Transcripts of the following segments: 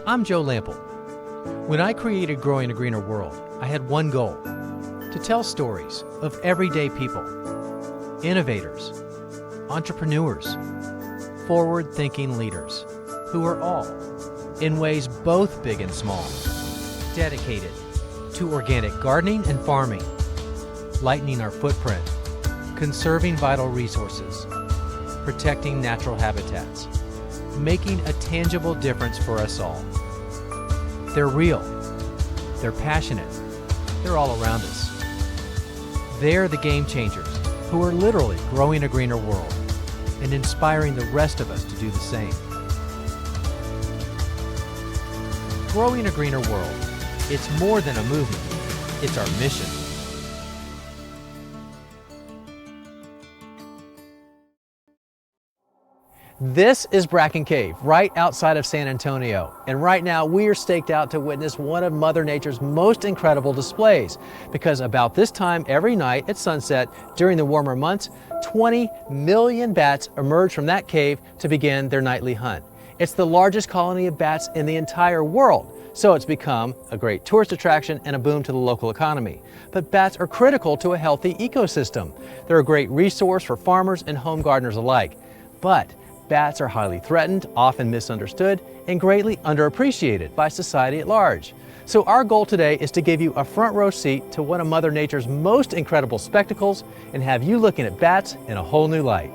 I'm Joe Lampell. When I created Growing a Greener World, I had one goal: to tell stories of everyday people, innovators, entrepreneurs, forward-thinking leaders who are all, in ways both big and small, dedicated to organic gardening and farming, lightening our footprint, conserving vital resources, protecting natural habitats, making a tangible difference for us all. They're real, they're passionate, they're all around us. They're the game changers who are literally growing a greener world and inspiring the rest of us to do the same. Growing a Greener World, it's more than a movement, it's our mission. This is Bracken Cave, right outside of San Antonio. And right now we are staked out to witness one of Mother Nature's most incredible displays. Because about this time every night at sunset during the warmer months, 20 million bats emerge from that cave to begin their nightly hunt. It's the largest colony of bats in the entire world, so it's become a great tourist attraction and a boom to the local economy. But bats are critical to a healthy ecosystem. They're a great resource for farmers and home gardeners alike. But bats are highly threatened, often misunderstood, and greatly underappreciated by society at large. So our goal today is to give you a front row seat to one of Mother Nature's most incredible spectacles and have you looking at bats in a whole new light.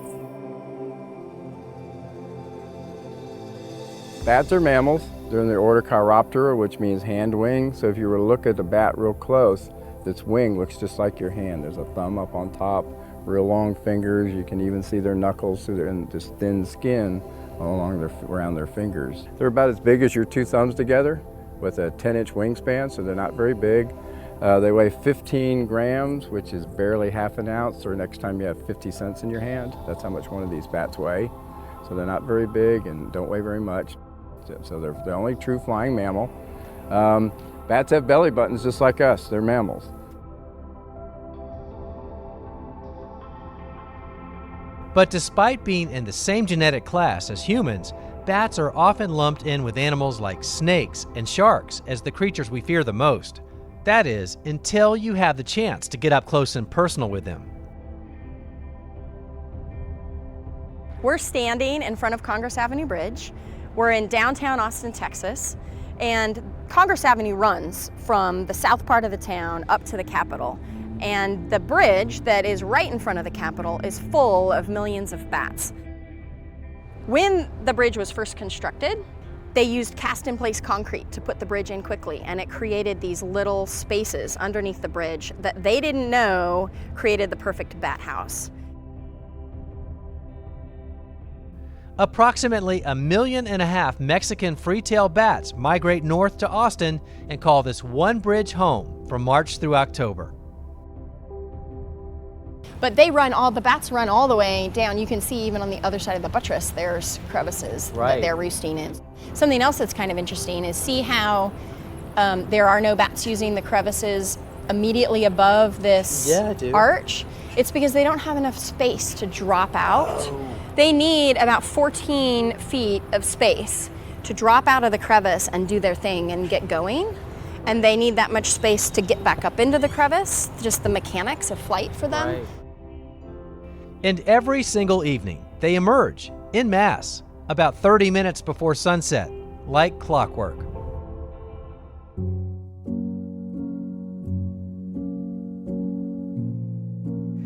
Bats are mammals. They're in the order Chiroptera, which means hand wing. So if you were to look at the bat real close, its wing looks just like your hand. There's a thumb up on top, real long fingers. You can even see their knuckles through this thin skin around their fingers. They're about as big as your two thumbs together with a 10-inch wingspan, so they're not very big. They weigh 15 grams, which is barely half an ounce, or next time you have 50 cents in your hand. That's how much one of these bats weigh. So they're not very big and don't weigh very much. So they're the only true flying mammal. Bats have belly buttons just like us. They're mammals. But despite being in the same genetic class as humans, bats are often lumped in with animals like snakes and sharks as the creatures we fear the most. That is, until you have the chance to get up close and personal with them. We're standing in front of Congress Avenue Bridge. We're in downtown Austin, Texas, and Congress Avenue runs from the south part of the town up to the Capitol. And the bridge that is right in front of the Capitol is full of millions of bats. When the bridge was first constructed, they used cast-in-place concrete to put the bridge in quickly, and it created these little spaces underneath the bridge that they didn't know created the perfect bat house. Approximately 1.5 million Mexican free-tailed bats migrate north to Austin and call this one bridge home from March through October. But the bats run all the way down. You can see even on the other side of the buttress, there's crevices that they're roosting in. Something else that's kind of interesting is see how there are no bats using the crevices immediately above this arch? It's because they don't have enough space to drop out. They need about 14 feet of space to drop out of the crevice and do their thing and get going. And they need that much space to get back up into the crevice, just the mechanics of flight for them. Right. And every single evening, they emerge en masse, about 30 minutes before sunset, like clockwork.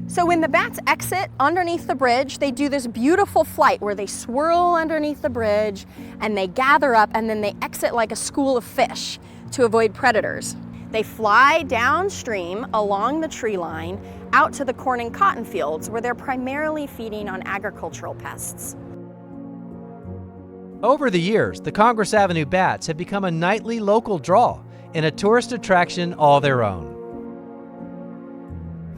So when the bats exit underneath the bridge, they do this beautiful flight where they swirl underneath the bridge and they gather up and then they exit like a school of fish to avoid predators. They fly downstream along the tree line out to the corn and cotton fields where they're primarily feeding on agricultural pests. Over the years, the Congress Avenue bats have become a nightly local draw and a tourist attraction all their own.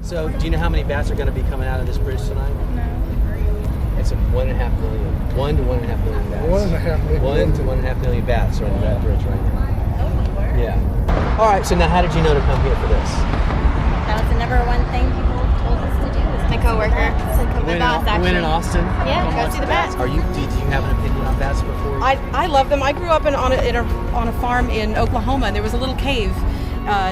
So, do you know how many bats are going to be coming out of this bridge tonight? No. It's 1.5 million. 1 to 1.5 million bats. 1.5 million. 1 to 1.5 million bats are on that bridge right now. Yeah. All right, so now how did you know to come here for this? That was the number one thing people told us to do, is my coworker. My boss, actually. When in Austin? Yeah, go see the bats. Did you have an opinion on bats before? I love them. I grew up on a farm in Oklahoma, and there was a little cave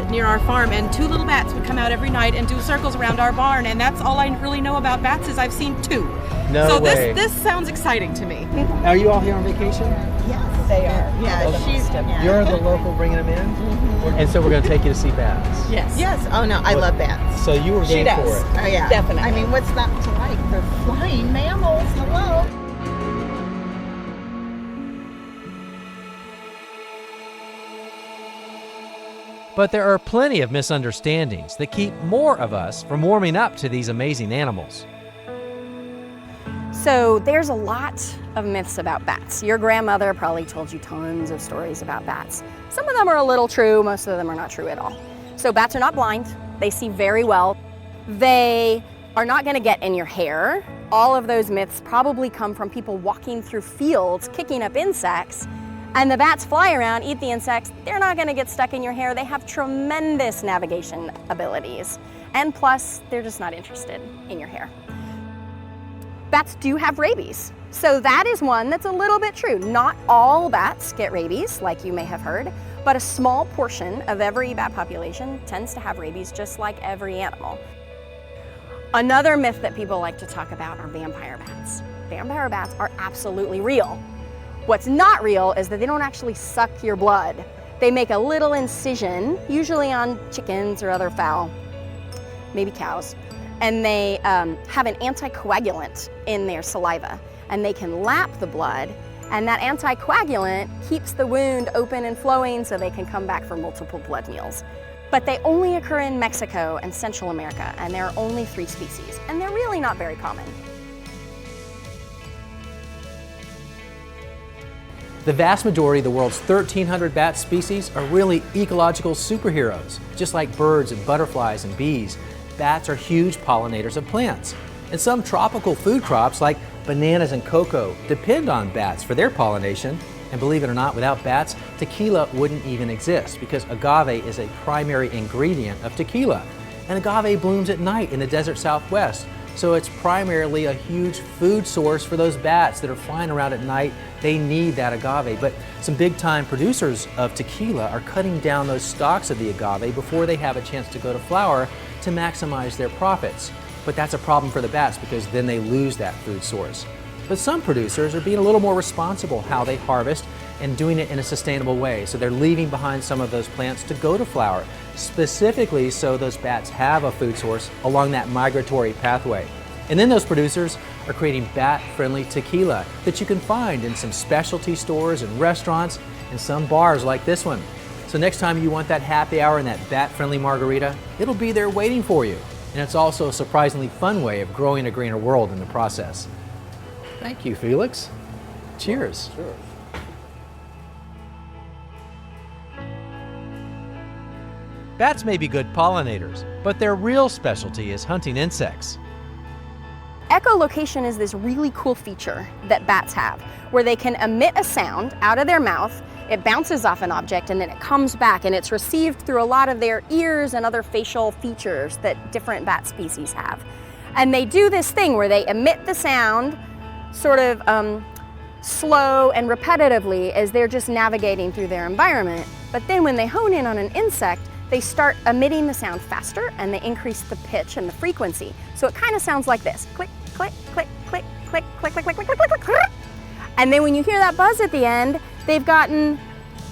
near our farm, and 2 little bats would come out every night and do circles around our barn, and that's all I really know about bats is I've seen 2. No way. This sounds exciting to me. Are you all here on vacation? Yes, they are. Yeah, You're the local bringing them in? Mm-hmm. And so we're going to take you to see bats. Yes. Yes. Oh no, I love bats. So you were game for it. Oh yeah, Definitely. I mean, what's not to like? They're flying mammals. Hello. But there are plenty of misunderstandings that keep more of us from warming up to these amazing animals. So there's a lot of myths about bats. Your grandmother probably told you tons of stories about bats. Some of them are a little true, most of them are not true at all. So bats are not blind, they see very well. They are not gonna get in your hair. All of those myths probably come from people walking through fields, kicking up insects, and the bats fly around, eat the insects. They're not gonna get stuck in your hair. They have tremendous navigation abilities. And plus, they're just not interested in your hair. Bats do have rabies. So that is one that's a little bit true. Not all bats get rabies, like you may have heard, but a small portion of every bat population tends to have rabies, just like every animal. Another myth that people like to talk about are vampire bats. Vampire bats are absolutely real. What's not real is that they don't actually suck your blood. They make a little incision, usually on chickens or other fowl, maybe cows, and they have an anticoagulant in their saliva, and they can lap the blood, and that anticoagulant keeps the wound open and flowing so they can come back for multiple blood meals. But they only occur in Mexico and Central America, and there are only 3 species, and they're really not very common. The vast majority of the world's 1,300 bat species are really ecological superheroes. Just like birds and butterflies and bees, bats are huge pollinators of plants. And some tropical food crops like bananas and cocoa depend on bats for their pollination. And believe it or not, without bats, tequila wouldn't even exist because agave is a primary ingredient of tequila. And agave blooms at night in the desert Southwest. So it's primarily a huge food source for those bats that are flying around at night. They need that agave. But some big time producers of tequila are cutting down those stalks of the agave before they have a chance to go to flower to maximize their profits. But that's a problem for the bats because then they lose that food source. But some producers are being a little more responsible how they harvest and doing it in a sustainable way. So they're leaving behind some of those plants to go to flower, specifically so those bats have a food source along that migratory pathway. And then those producers are creating bat-friendly tequila that you can find in some specialty stores and restaurants and some bars like this one. So next time you want that happy hour and that bat-friendly margarita, it'll be there waiting for you. And it's also a surprisingly fun way of growing a greener world in the process. Thank you, Felix. Cheers. Sure. Bats may be good pollinators, but their real specialty is hunting insects. Echolocation is this really cool feature that bats have, where they can emit a sound out of their mouth, it bounces off an object, and then it comes back, and it's received through a lot of their ears and other facial features that different bat species have. And they do this thing where they emit the sound sort of slow and repetitively as they're just navigating through their environment. But then when they hone in on an insect, they start emitting the sound faster and they increase the pitch and the frequency. So it kind of sounds like this: click, click, click, click, click, click, click, click, click, click, click, click. And then when you hear that buzz at the end, they've gotten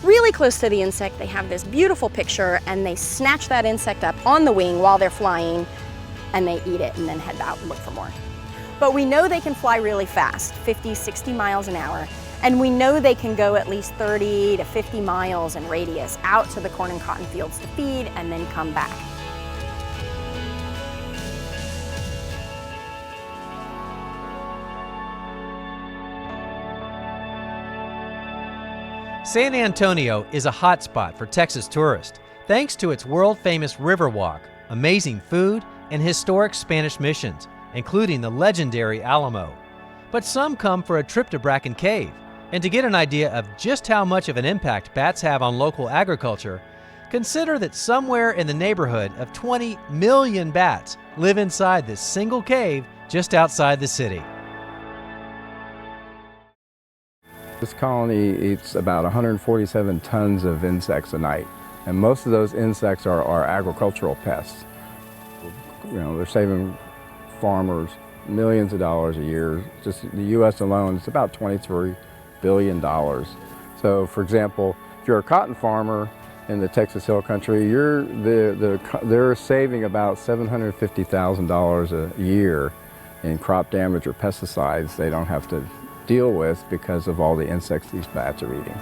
really close to the insect, they have this beautiful picture, and they snatch that insect up on the wing while they're flying, and they eat it and then head out and look for more. But we know they can fly really fast, 50, 60 miles an hour, and we know they can go at least 30 to 50 miles in radius out to the corn and cotton fields to feed and then come back. San Antonio is a hotspot for Texas tourists, thanks to its world-famous Riverwalk, amazing food, and historic Spanish missions, including the legendary Alamo. But some come for a trip to Bracken Cave, and to get an idea of just how much of an impact bats have on local agriculture, Consider that somewhere in the neighborhood of 20 million bats live inside this single cave just outside the city. This colony eats about 147 tons of insects a night, and most of those insects are agricultural pests. You know, they're saving farmers millions of dollars a year. Just the U.S. alone, it's about $23 billion. So, for example, if you're a cotton farmer in the Texas Hill Country, they're saving about $750,000 a year in crop damage or pesticides they don't have to deal with because of all the insects these bats are eating.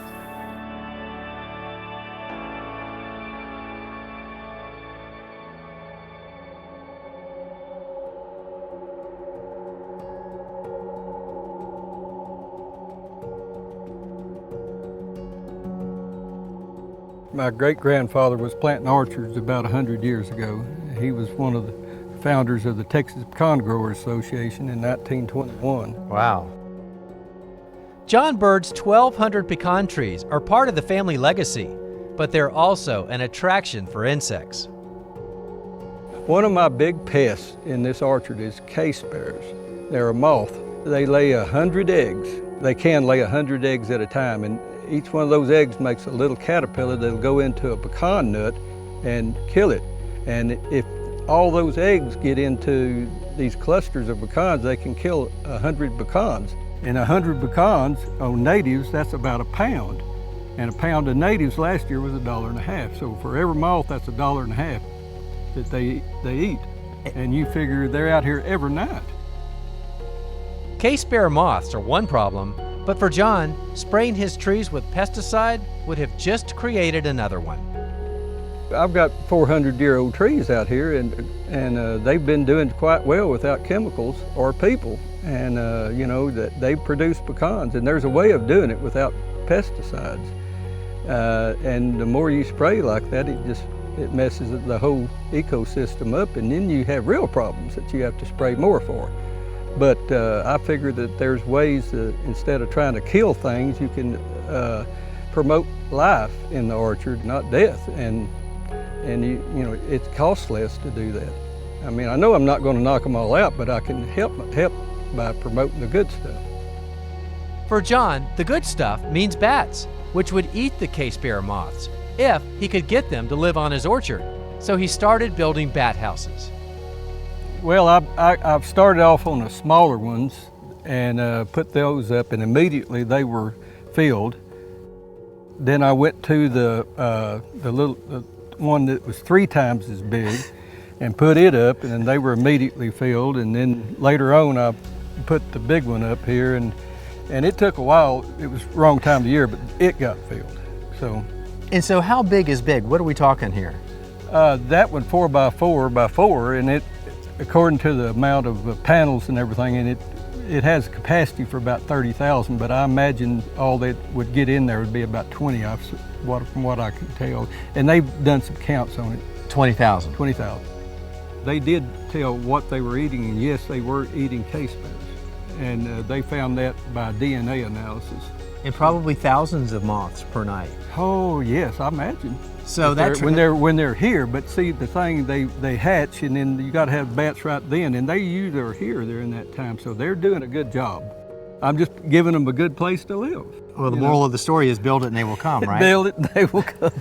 My great-grandfather was planting orchards about 100 years ago. He was one of the founders of the Texas Pecan Growers Association in 1921. Wow. John Bird's 1,200 pecan trees are part of the family legacy, but they're also an attraction for insects. One of my big pests in this orchard is cave sparrows. They're a moth. They lay 100 eggs. They can lay 100 eggs at a time, and each one of those eggs makes a little caterpillar that'll go into a pecan nut and kill it. And if all those eggs get into these clusters of pecans, they can kill 100 pecans. And 100 pecans on natives, that's about a pound. And a pound of natives last year was $1.50. So for every moth, that's $1.50 that they eat. And you figure they're out here every night. Cave sparrow moths are one problem, but for John, spraying his trees with pesticide would have just created another one. I've got 400-year-old trees out here, and they've been doing quite well without chemicals or people. And you know, that they produce pecans, and there's a way of doing it without pesticides. And the more you spray like that, it messes the whole ecosystem up, and then you have real problems that you have to spray more for. But I figure that there's ways that instead of trying to kill things, you can promote life in the orchard, not death. And you know, it costs less to do that. I mean, I know I'm not going to knock them all out, but I can help by promoting the good stuff. For John, the good stuff means bats, which would eat the cave sparrow moths if he could get them to live on his orchard. So he started building bat houses. Well, I've started off on the smaller ones and put those up, and immediately they were filled. Then I went to the one that was 3 times as big and put it up, and then they were immediately filled. And then later on, I put the big one up here, and it took a while. It was wrong time of year, but it got filled. And so how big is big? What are we talking here? That one 4 by 4 by 4, and it, according to the amount of panels and everything, and it has capacity for about 30,000, but I imagine all that would get in there would be about 20, from what I can tell. And they've done some counts on it. 20,000. 20,000. They did tell what they were eating, and yes, they were eating cave sparrows. And they found that by DNA analysis. And probably thousands of moths per night. Oh yes, I imagine. So that's when they're here. But see, the thing, they hatch, and then you got to have bats right then, and they usually are here during that time. So they're doing a good job. I'm just giving them a good place to live. Well, the moral of the story is build it and they will come, right? Build it and they will come.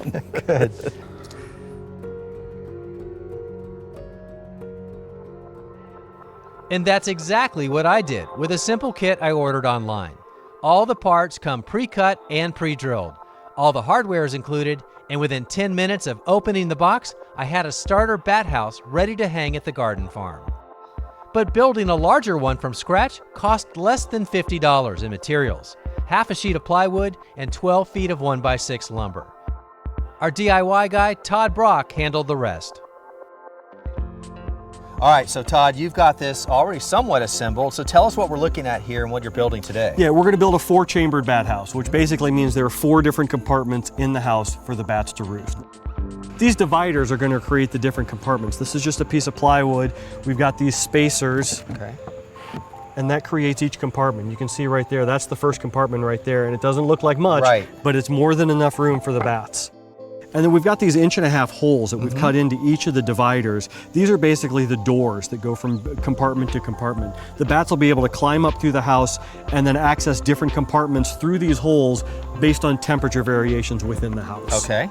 Good. And that's exactly what I did with a simple kit I ordered online. All the parts come pre-cut and pre-drilled. All the hardware is included, and within 10 minutes of opening the box, I had a starter bat house ready to hang at the garden farm. But building a larger one from scratch cost less than $50 in materials, half a sheet of plywood, and 12 feet of 1x6 lumber. Our DIY guy, Todd Brock, handled the rest. All right, so Todd, you've got this already somewhat assembled, so tell us what we're looking at here and what you're building today. Yeah, we're going to build a 4-chambered bat house, which basically means there are 4 different compartments in the house for the bats to roost. These dividers are going to create the different compartments. This is just a piece of plywood. We've got these spacers, okay, and that creates each compartment. You can see right there, that's the first compartment right there, and it doesn't look like much, right, but it's more than enough room for the bats. And then we've got these 1.5-inch holes that we've cut into each of the dividers. These are basically the doors that go from compartment to compartment. The bats will be able to climb up through the house and then access different compartments through these holes based on temperature variations within the house. Okay.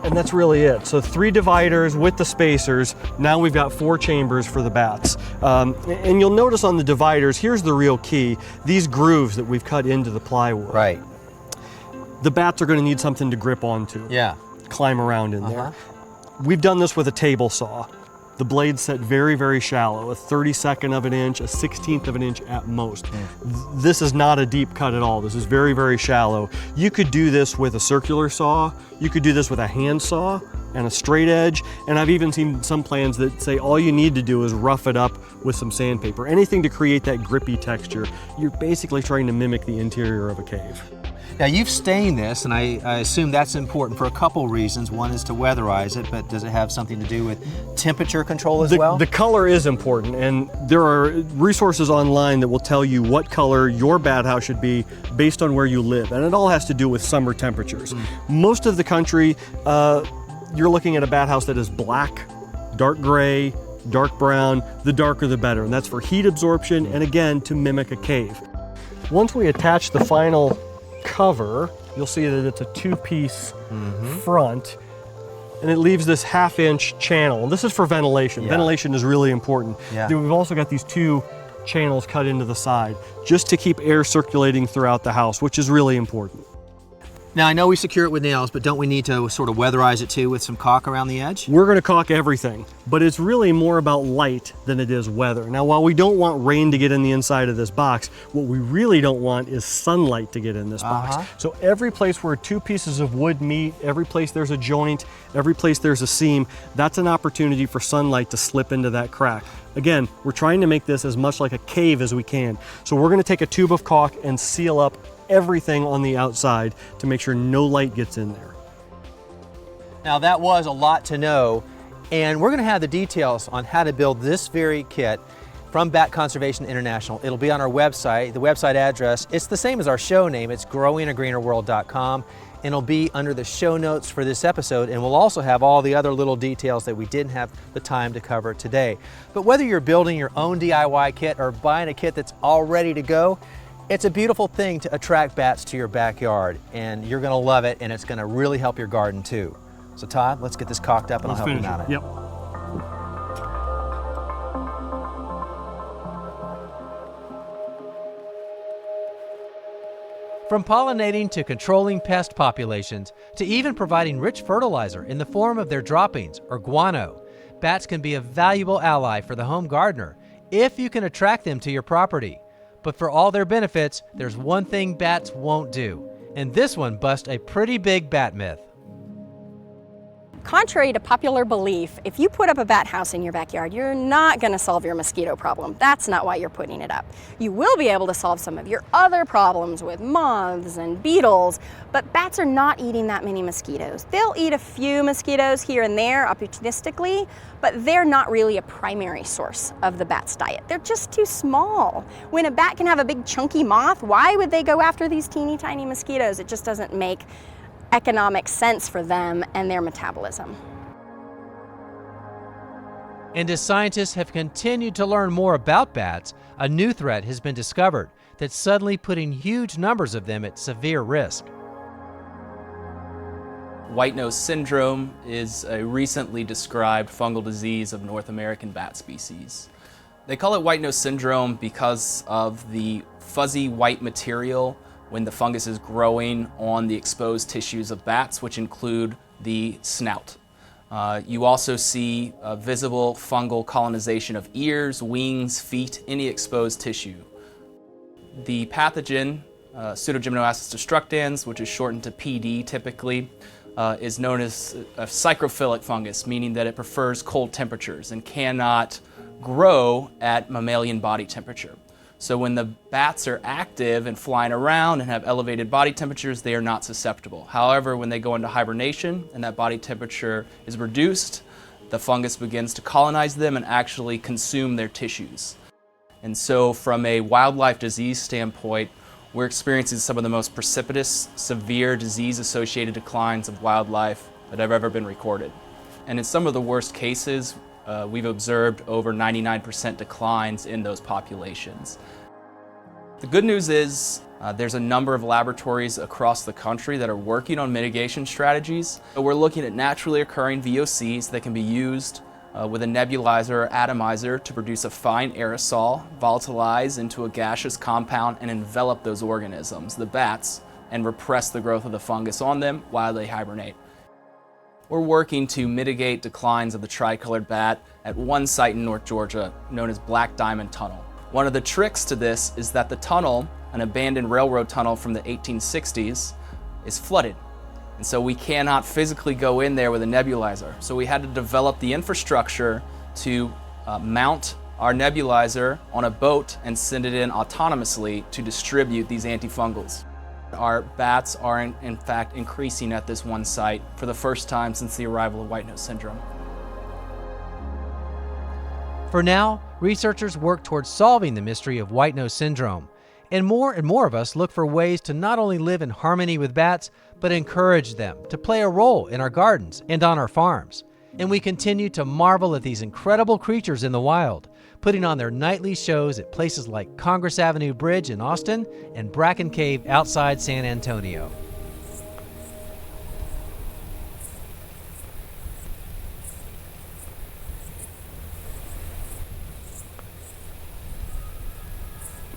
And that's really it. So 3 dividers with the spacers. Now we've got 4 chambers for the bats. And you'll notice on the dividers, here's the real key, these grooves that we've cut into the plywood. Right. The bats are going to need something to grip onto. Yeah. Climb around in there. We've done this with a table saw. The blade's set very, very shallow, a 32nd of an inch, a 1/16 of an inch at most. This is not a deep cut at all. This is very, very shallow. You could do this with a circular saw. You could do this with a hand saw and a straight edge. And I've even seen some plans that say all you need to do is rough it up with some sandpaper. Anything to create that grippy texture. You're basically trying to mimic the interior of a cave. Now you've stained this, and I assume that's important for a couple reasons. One is to weatherize it, but does it have something to do with temperature control as well? The color is important, and there are resources online that will tell you what color your bat house should be based on where you live, and it all has to do with summer temperatures. Most of the country, you're looking at a bat house that is black, dark gray, dark brown. The darker the better, and that's for heat absorption and again to mimic a cave. Once we attach the final cover, you'll see that it's a 2-piece front, and it leaves this 1/2-inch channel. This is for ventilation. Yeah. Ventilation is really important. Yeah. Then we've also got these 2 channels cut into the side just to keep air circulating throughout the house, which is really important. Now I know we secure it with nails, but don't we need to sort of weatherize it too with some caulk around the edge? We're going to caulk everything, but it's really more about light than it is weather. Now, while we don't want rain to get in the inside of this box, what we really don't want is sunlight to get in this box. So every place where 2 pieces of wood meet, every place there's a joint, every place there's a seam, that's an opportunity for sunlight to slip into that crack. Again, we're trying to make this as much like a cave as we can. So we're going to take a tube of caulk and seal up everything on the outside to make sure no light gets in there. Now that was a lot to know, and we're going to have the details on how to build this very kit from Bat Conservation International. It'll be on our website. The website address, it's the same as our show name. It's growingagreenerworld.com, and it'll be under the show notes for this episode, and we'll also have all the other little details that we didn't have the time to cover today. But whether you're building your own DIY kit or buying a kit that's all ready to go, it's a beautiful thing to attract bats to your backyard, and you're going to love it, and it's going to really help your garden too. So Todd, let's get this caulked up and I'll help you mount it. Yep. From pollinating to controlling pest populations to even providing rich fertilizer in the form of their droppings or guano, bats can be a valuable ally for the home gardener if you can attract them to your property. But for all their benefits, there's one thing bats won't do, and this one busts a pretty big bat myth. Contrary to popular belief, if you put up a bat house in your backyard, you're not going to solve your mosquito problem. That's not why you're putting it up. You will be able to solve some of your other problems with moths and beetles, but bats are not eating that many mosquitoes. They'll eat a few mosquitoes here and there opportunistically, but they're not really a primary source of the bat's diet. They're just too small. When a bat can have a big chunky moth, why would they go after these teeny tiny mosquitoes? It just doesn't make economic sense for them and their metabolism. And as scientists have continued to learn more about bats, a new threat has been discovered that's suddenly putting huge numbers of them at severe risk. White nose syndrome is a recently described fungal disease of North American bat species. They call it white nose syndrome because of the fuzzy white material when the fungus is growing on the exposed tissues of bats, which include the snout. You also see visible fungal colonization of ears, wings, feet, any exposed tissue. The pathogen, Pseudogymnoastis destructans, which is shortened to PD typically, is known as a psychrophilic fungus, meaning that it prefers cold temperatures and cannot grow at mammalian body temperature. So when the bats are active and flying around and have elevated body temperatures, they are not susceptible. However, when they go into hibernation and that body temperature is reduced, the fungus begins to colonize them and actually consume their tissues. And so from a wildlife disease standpoint, we're experiencing some of the most precipitous, severe disease-associated declines of wildlife that have ever been recorded. And in some of the worst cases, we've observed over 99% declines in those populations. The good news is there's a number of laboratories across the country that are working on mitigation strategies. So we're looking at naturally occurring VOCs that can be used with a nebulizer or atomizer to produce a fine aerosol, volatilize into a gaseous compound, and envelop those organisms, the bats, and repress the growth of the fungus on them while they hibernate. We're working to mitigate declines of the tricolored bat at one site in North Georgia known as Black Diamond Tunnel. One of the tricks to this is that the tunnel, an abandoned railroad tunnel from the 1860s, is flooded. And so we cannot physically go in there with a nebulizer. So we had to develop the infrastructure to mount our nebulizer on a boat and send it in autonomously to distribute these antifungals. Our bats are in fact increasing at this one site for the first time since the arrival of white nose syndrome. For now, researchers work towards solving the mystery of white nose syndrome. And more of us look for ways to not only live in harmony with bats, but encourage them to play a role in our gardens and on our farms. And we continue to marvel at these incredible creatures in the wild, putting on their nightly shows at places like Congress Avenue Bridge in Austin and Bracken Cave outside San Antonio.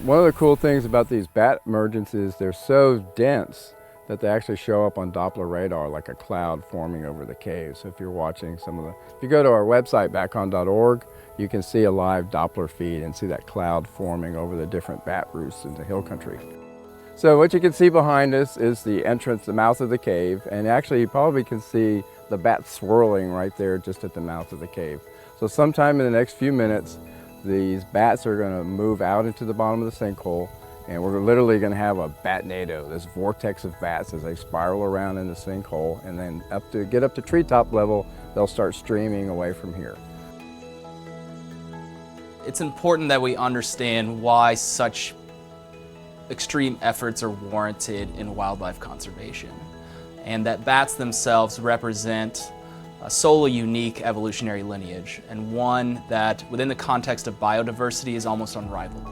One of the cool things about these bat emergences, they're so dense that they actually show up on Doppler radar like a cloud forming over the cave. So if you're watching if you go to our website, backon.org, you can see a live Doppler feed and see that cloud forming over the different bat roosts in the hill country. So what you can see behind us is the entrance, the mouth of the cave, and actually you probably can see the bats swirling right there just at the mouth of the cave. So sometime in the next few minutes, these bats are going to move out into the bottom of the sinkhole, and we're literally going to have a batnado, this vortex of bats as they spiral around in the sinkhole, and then get up to treetop level, they'll start streaming away from here. It's important that we understand why such extreme efforts are warranted in wildlife conservation, and that bats themselves represent a solely unique evolutionary lineage, and one that, within the context of biodiversity, is almost unrivaled.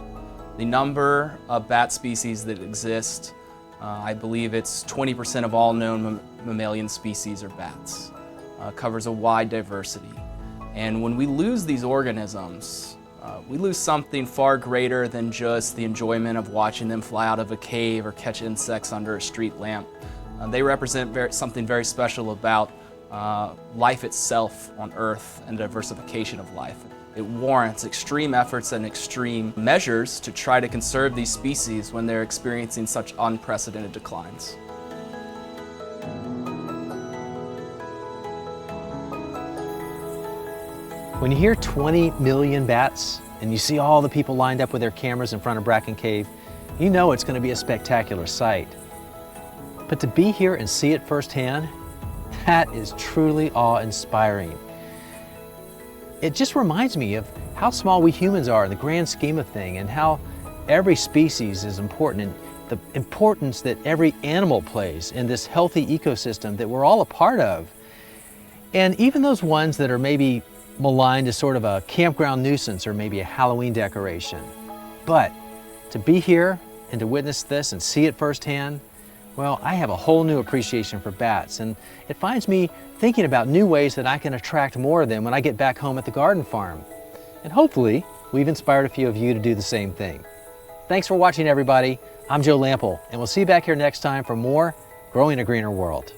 The number of bat species that exist, I believe it's 20% of all known mammalian species are bats. Covers a wide diversity. And when we lose these organisms, we lose something far greater than just the enjoyment of watching them fly out of a cave or catch insects under a street lamp. They represent something very special about life itself on Earth and the diversification of life. It warrants extreme efforts and extreme measures to try to conserve these species when they're experiencing such unprecedented declines. When you hear 20 million bats and you see all the people lined up with their cameras in front of Bracken Cave, you know it's going to be a spectacular sight. But to be here and see it firsthand, that is truly awe-inspiring. It just reminds me of how small we humans are in the grand scheme of things, and how every species is important, and the importance that every animal plays in this healthy ecosystem that we're all a part of. And even those ones that are maybe maligned as sort of a campground nuisance or maybe a Halloween decoration. But to be here and to witness this and see it firsthand, well, I have a whole new appreciation for bats, and it finds me thinking about new ways that I can attract more of them when I get back home at the garden farm. And hopefully, we've inspired a few of you to do the same thing. Thanks for watching, everybody. I'm Joe Lampell, and we'll see you back here next time for more Growing a Greener World.